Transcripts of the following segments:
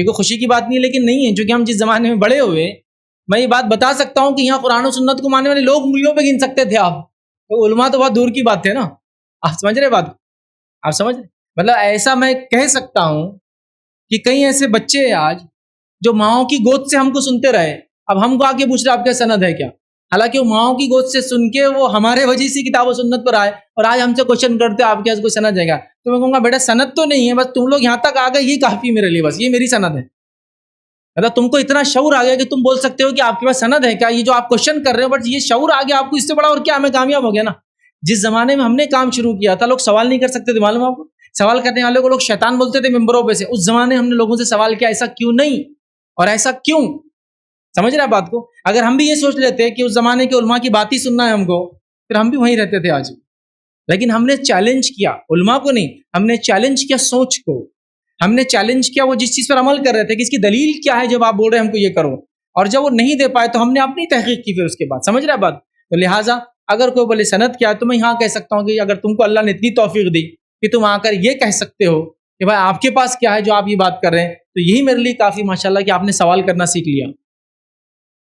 یہ کوئی خوشی کی بات نہیں ہے، لیکن نہیں ہے، چونکہ ہم جس زمانے میں بڑے ہوئے، میں یہ بات بتا سکتا ہوں کہ یہاں قرآن و سنت کو ماننے والے لوگ انگلیوں پہ گن سکتے تھے آپ، تو علماء تو بہت دور کی بات ہے نا. آپ سمجھ رہے بات؟ آپ سمجھ رہے؟ مطلب ایسا میں کہہ سکتا ہوں کہ کئی ایسے بچے ہیں آج جو ماؤں کی گود سے ہم کو سنتے رہے، اب ہم کو آ کے پوچھ رہے آپ کا سند ہے کیا، حالانکہ وہ ماؤں کی گود سے سن کے وہ ہمارے وجہ سے کتاب و سنت پر آئے، اور آج ہم سے کوشچن کرتے آپ کے پاس کوئی سند ہے گا. تو میں کہوں گا بیٹا سند تو نہیں ہے، بس تم لوگ یہاں تک آ گئے، یہ کافی میرے لیے، بس یہ میری سند ہے. مطلب تم کو اتنا شعور آ گیا کہ تم بول سکتے ہو کہ آپ کے پاس سند ہے کیا، یہ جو آپ کوشچن کر رہے ہو، بٹ یہ شعور آ گیا آپ کو، اس سے بڑا اور کیا، میں کامیاب ہو گیا نا. جس زمانے میں ہم نے کام شروع کیا تھا لوگ سوال نہیں کر سکتے تھے، معلوم آپ کو، سوال کرنے والے کو لوگ شیطان بولتے تھے ممبروں پہ سے. اس زمانے ہم نے لوگوں سے سوال کیا، ایسا کیوں نہیں اور ایسا کیوں. سمجھ رہے ہیں بات کو؟ اگر ہم بھی یہ سوچ لیتے کہ اس زمانے کے علماء کی بات ہی سننا ہے ہم کو، پھر ہم بھی وہیں رہتے تھے آج. لیکن ہم نے چیلنج کیا علماء کو، نہیں، ہم نے چیلنج کیا سوچ کو، ہم نے چیلنج کیا وہ جس چیز پر عمل کر رہے تھے کہ اس کی دلیل کیا ہے جب آپ بول رہے ہیں ہم کو یہ کرو، اور جب وہ نہیں دے پائے تو ہم نے اپنی تحقیق کی پھر اس کے بعد. سمجھ رہے ہیں بات؟ تو لہٰذا اگر کوئی بولے سند کیا ہے تو میں یہاں کہہ سکتا ہوں کہ اگر تم کو اللہ نے اتنی توفیق دی کہ تم آ کر یہ کہہ سکتے ہو کہ بھائی آپ کے پاس کیا ہے جو آپ یہ بات کر رہے ہیں، تو یہی میرے لیے کافی ماشاءاللہ کہ آپ نے سوال کرنا سیکھ لیا.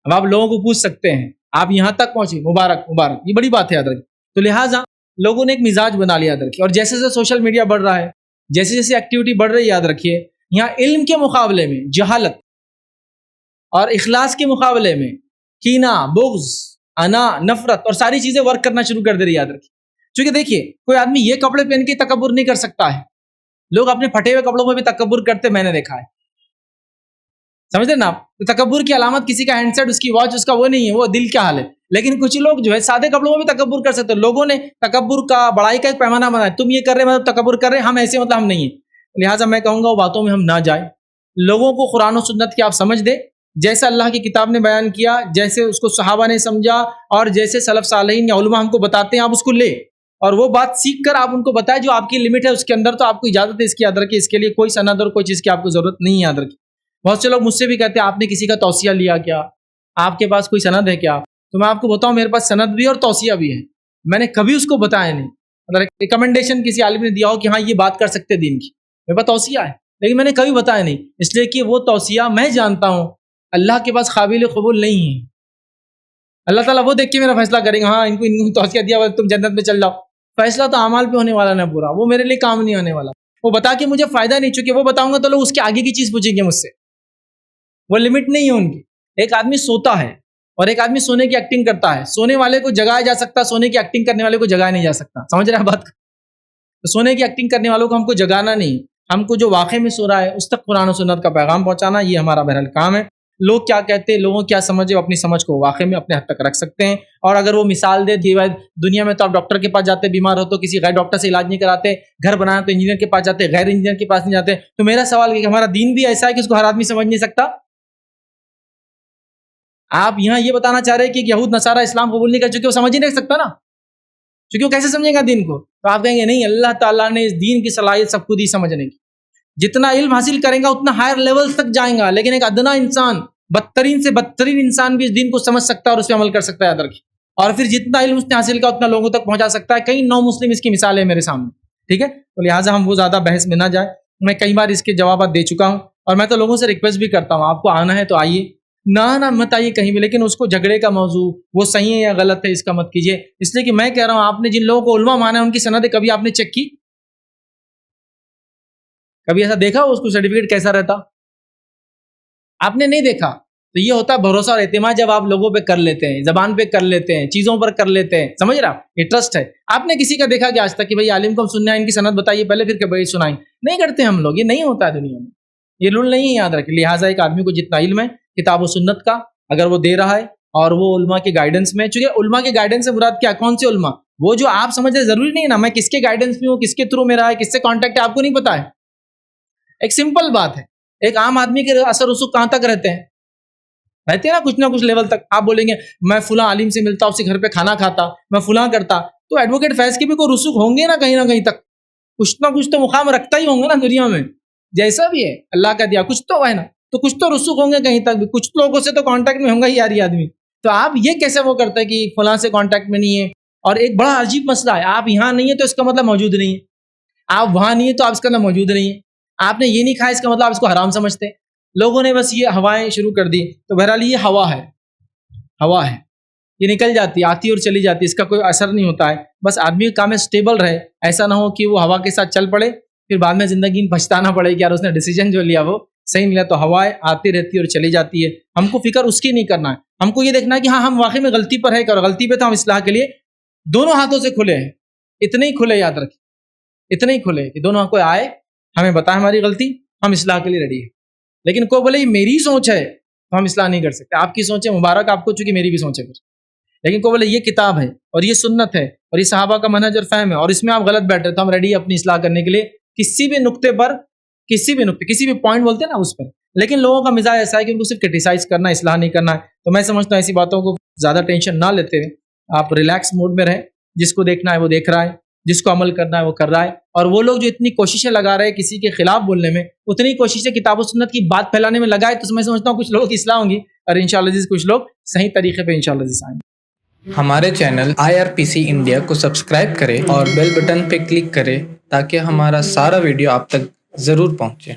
اب آپ لوگوں کو پوچھ سکتے ہیں، آپ یہاں تک پہنچے، مبارک مبارک، یہ بڑی بات ہے یاد رکھیں. تو لہٰذا لوگوں نے ایک مزاج بنا لیا یاد رکھیے. اور جیسے جیسے سوشل میڈیا بڑھ رہا ہے، جیسے جیسے ایکٹیویٹی بڑھ رہی ہے، یاد رکھیے یہاں علم کے مقابلے میں جہالت اور اخلاص کے مقابلے میں کینہ، بغض، انا، نفرت اور ساری چیزیں ورک کرنا شروع کر دے رہی. یاد رکھیے، چونکہ دیکھیے کوئی آدمی یہ کپڑے پہن کے تکبر نہیں کر سکتا ہے، لوگ اپنے پھٹے ہوئے کپڑوں میں بھی تکبر کرتے، میں نے دیکھا ہے. سمجھتے نا آپ؟ تکبر کی علامت کسی کا ہینڈ سیٹ، اس کی واچ، اس کا وہ نہیں ہے، وہ دل کا حال ہے. لیکن کچھ لوگ جو ہے سادے کپڑوں میں بھی تکبر کر سکتے ہیں. لوگوں نے تکبر کا، بڑائی کا ایک پیمانہ بنایا، تم یہ کر رہے مطلب تکبر کر رہے، ہم ایسے مطلب ہم نہیں ہیں. لہٰذا میں کہوں گا وہ باتوں میں ہم نہ جائیں. لوگوں کو قرآن و سنت کی آپ سمجھ دیں، جیسا اللہ کی کتاب نے بیان کیا، جیسے اس کو صحابہ نے سمجھا، اور جیسے سلف صالحین یا علماء ہم کو بتاتے ہیں، آپ اس کو لے اور وہ بات سیکھ کر آپ ان کو بتائیں جو آپ کی لمٹ ہے اس کے اندر. تو آپ کو اجازت ہے اس کی، یاد رکھیں، اس کے لیے کوئی سند اور کوئی چیز کی آپ کو ضرورت نہیں ہے. یاد رکھیں، بہت سے لوگ مجھ سے بھی کہتے ہیں آپ نے کسی کا توصیہ لیا کیا، آپ کے پاس کوئی سند ہے کیا؟ تو میں آپ کو بتاؤں میرے پاس سند بھی اور توصیہ بھی ہے. میں نے کبھی اس کو بتایا نہیں. اگر ریکمنڈیشن کسی عالم نے دیا ہو کہ ہاں یہ بات کر سکتے دین کی، میرے پاس توصیہ ہے، لیکن میں نے کبھی بتایا نہیں، اس لیے کہ وہ توصیہ میں جانتا ہوں اللہ کے پاس قابل قبول نہیں ہے. اللہ تعالیٰ وہ دیکھ کے میرا فیصلہ کریں گے، ہاں ان کو توصیہ دیا ہوا تم جنت میں چل جاؤ. فیصلہ تو اعمال پہ ہونے والا نہ پورا، وہ میرے لیے کام نہیں ہونے والا. وہ بتا کے مجھے فائدہ نہیں، چونکہ وہ بتاؤں گا تو لوگ اس کے آگے کی چیز پوچھیں گے مجھ سے، وہ لمٹ نہیں ہے ان کی. ایک آدمی سوتا ہے اور ایک آدمی سونے کی ایکٹنگ کرتا ہے. سونے والے کو جگایا جا سکتا، سونے کی ایکٹنگ کرنے والے کو جگایا نہیں جا سکتا. سمجھ رہے ہیں بات؟ تو سونے کی ایکٹنگ کرنے والوں کو ہم کو جگانا نہیں، ہم کو جو واقع میں سو رہا ہے اس تک قرآن و سنت کا پیغام پہنچانا، یہ ہمارا بہرحال کام ہے. لوگ کیا کہتے ہیں، لوگوں کیا سمجھے، وہ اپنی سمجھ کو واقع میں اپنے حد تک رکھ سکتے ہیں. اور اگر وہ مثال دے کہ دنیا میں تو آپ ڈاکٹر کے پاس جاتے، بیمار ہو تو کسی غیر ڈاکٹر سے علاج نہیں کراتے، گھر بنانا تو انجینئر کے پاس جاتے، غیر انجینئر کے پاس نہیں جاتے. تو میرا سوال ہے کہ ہمارا دین بھی ایسا ہے کہ اس کو ہر آدمی سمجھ نہیں سکتا. آپ یہاں یہ بتانا چاہ رہے ہیں کہ یہود نصارہ اسلام قبول نہیں کر چکے، وہ سمجھ ہی نہیں سکتا نا، کیونکہ وہ کیسے سمجھے گا دین کو؟ تو آپ کہیں گے نہیں، اللہ تعالیٰ نے اس دین کی صلاحیت سب کو دی سمجھنے کی. جتنا علم حاصل کریں گا اتنا ہائر لیول تک جائیں گا، لیکن ایک ادنا انسان، بدترین سے بدترین انسان بھی اس دین کو سمجھ سکتا ہے اور اس پہ عمل کر سکتا ہے. یاد رکھیں، اور پھر جتنا علم اس نے حاصل کیا اتنا لوگوں تک پہنچا سکتا ہے. کئی نو مسلم اس کی مثال ہے میرے سامنے، ٹھیک ہے. تو لہٰذا ہم وہ زیادہ بحث میں نہ جائیں. میں کئی بار اس کے جوابات دے چکا ہوں، اور میں تو لوگوں سے ریکویسٹ بھی کرتا ہوں آپ کو آنا ہے تو آئیے، نہ مت آئیے کہیں بھی، لیکن اس کو جھگڑے کا موضوع وہ صحیح ہے یا غلط ہے اس کا مت کیجیے. اس لیے کہ میں کہہ رہا ہوں آپ نے جن لوگوں کو علماء مانا ہے ان کی سندیں کبھی آپ نے چیک کی؟ کبھی ایسا دیکھا اس کو سرٹیفکیٹ کیسا رہتا؟ آپ نے نہیں دیکھا. تو یہ ہوتا ہے بھروسہ اور اعتماد جب آپ لوگوں پہ کر لیتے ہیں، زبان پہ کر لیتے ہیں، چیزوں پر کر لیتے ہیں. سمجھ رہا؟ یہ ٹرسٹ ہے. آپ نے کسی کا دیکھا کہ آج تک کہ بھائی عالم کو ہم سننا ہے، ان کی سند بتائیے پہلے پھر کہ بھائی سنائیں؟ نہیں کرتے ہم لوگ، یہ نہیں ہوتا ہے دنیا میں، یہ رول نہیں ہے. یاد رکھیں. لہٰذا ایک آدمی کو جتنا علم ہے کتاب و سنت کا، اگر وہ دے رہا ہے اور وہ علماء کے گائیڈنس میں، چونکہ علماء کے گائیڈنس سے مراد کیا، کون سے علماء؟ وہ جو آپ سمجھ رہے، ضروری نہیں ہے نا میں کس کے گائیڈنس میں ہوں، کس کے تھرو میرا ہے، کس سے کانٹیکٹ ہے، آپ کو نہیں پتا ہے. ایک سمپل بات ہے، ایک عام آدمی کے اثر رسوخ کہاں تک رہتے ہیں نا، کچھ نہ کچھ لیول تک. آپ بولیں گے میں فلاں عالم سے ملتا، اس کے گھر پہ کھانا کھاتا، میں فلاں کرتا، تو ایڈوکیٹ فیض کے بھی کوئی رسوخ ہوں گے نا کہیں نہ کہیں تک، کچھ نہ کچھ تو مقام رکھتا ہی ہوں گے نا دنیا میں، جیسا بھی ہے اللہ کا دیا کچھ تو ہے نا، تو کچھ تو رسوخ ہوں گے کہیں تک بھی، کچھ لوگوں سے تو کانٹیکٹ میں ہوں گا ہی یار یہ آدمی. تو آپ یہ کیسے وہ کرتے ہیں کہ فلاں سے کانٹیکٹ میں نہیں ہے؟ اور ایک بڑا عجیب مسئلہ ہے، آپ یہاں نہیں ہے تو اس کا مطلب موجود نہیں ہے، آپ وہاں نہیں ہے تو آپ اس کا مطلب موجود نہیں ہے، آپ نے یہ نہیں کھایا اس کا مطلب آپ اس کو حرام سمجھتے ہیں. لوگوں نے بس یہ ہوائیں شروع کر دی. تو بہرحال یہ ہوا ہے, یہ نکل جاتی ہے, آتی اور چلی جاتی ہے, اس کا کوئی اثر نہیں ہوتا ہے. بس آدمی کا کام ہے اسٹیبل رہے, ایسا نہ ہو کہ وہ ہوا کے ساتھ چل پڑے پھر بعد میں زندگی میں پچھتانا پڑے کہ یار اس نے ڈیسیجن جو لیا وہ صحیح نہیں لیا. تو ہوائیں آتی رہتی اور چلی جاتی ہے, ہم کو فکر اس کی نہیں کرنا ہے. ہم کو یہ دیکھنا ہے کہ ہاں ہم واقعی میں غلطی پر ہے, اور غلطی پہ تو ہم اصلاح کے لیے دونوں ہاتھوں سے کھلے ہیں. اتنے ہی کھلے, یاد رکھیں, اتنے ہی کھلے کہ دونوں کوئی آئے ہمیں بتائے ہماری غلطی, ہم اصلاح کے لیے ریڈی ہیں. لیکن کوئی بولے یہ میری سوچ ہے تو ہم اصلاح نہیں کر سکتے. آپ کی سوچ ہے, مبارک آپ کو, چونکہ میری بھی سوچ ہے. لیکن کوئی بولے یہ کتاب ہے اور یہ سنت ہے اور یہ صحابہ کا منہج اور فہم ہے اور اس میں آپ غلط بیٹھ رہے, تو ہم ریڈی ہیں اپنی اصلاح کرنے کے لیے کسی بھی نقطے پر, کسی بھی پوائنٹ بولتے ہیں نا اس پر. لیکن لوگوں کا مزاج ایسا ہے کہ ان کو صرف کرٹیسائز کرنا ہے, اصلاح نہیں کرنا ہے. تو میں سمجھتا ہوں ایسی باتوں کو زیادہ ٹینشن نہ لیتے ہوئے آپ ریلیکس موڈ میں رہیں. جس کو دیکھنا ہے وہ دیکھ رہا ہے, جس کو عمل کرنا ہے وہ کر رہا ہے. اور وہ لوگ جو اتنی کوششیں لگا رہے ہیں کسی کے خلاف بولنے میں, اتنی کوششیں کتاب و سنت کی بات پھیلانے میں لگائے, تو میں سمجھتا ہوں کچھ لوگوں کی اصلاح ہوں گی اور انشاءاللہ کچھ لوگ صحیح طریقے پہ انشاءاللہ آئیں گے. ہمارے چینل IRPC انڈیا کو سبسکرائب کریں اور بیل بٹن پہ کلک کریں تاکہ ہمارا سارا ویڈیو آپ تک ضرور پہنچے.